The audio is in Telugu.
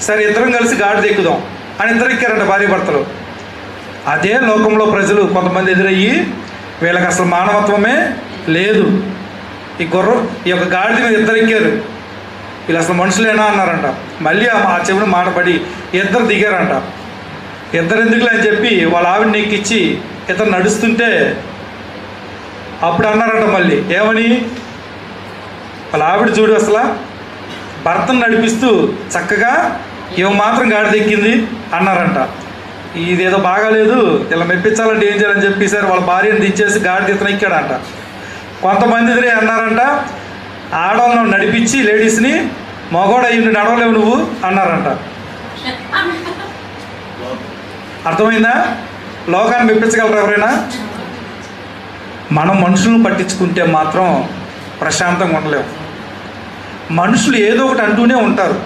సరే ఇద్దరం కలిసి గాడిద ఎక్కుదాం అని ఇద్దరు ఎక్కారంట భార్య భర్తలు. అదే లోకంలో ప్రజలు కొంతమంది ఎదురయ్యి వీళ్ళకి అసలు మానవత్వమే లేదు, ఈ యొక్క గాడిద మీద ఇద్దరు ఎక్కారు, వీళ్ళు అసలు మనుషులేనా అన్నారంట. మళ్ళీ ఆ చెవిని మాటపడి ఇద్దరు దిగారంట. ఇద్దరు ఎందుకులే అని చెప్పి వాళ్ళ ఆవిడని ఎక్కించి ఇద్దరు నడుస్తుంటే అప్పుడు అన్నారంట మళ్ళీ ఏమని, వాళ్ళ ఆవిడ చూడు అసలు భర్తను నడిపిస్తూ చక్కగా ఏమో మాత్రం గాడిద ఎక్కింది అన్నారంట. ఇదేదో బాగాలేదు, ఇలా మెప్పించాలంటే ఏం చేయాలని చెప్పేసారు వాళ్ళ భార్యను దించేసి గాడిద ఇతను ఎక్కాడంట. కొంతమంది ఎదురే అన్నారంట ఆడవాళ్ళను నడిపించి లేడీస్ని మగోడు అయ్యి నడవలేవు నువ్వు అన్నారంట. అర్థమైందా? లోకాన్ని మెప్పించగలరు ఎవరైనా? మనం మనుషులను పట్టించుకుంటే మాత్రం ప్రశాంతంగా ఉండలేము. మనుషులు ఏదో ఒకటి అంటూనే ఉంటారు.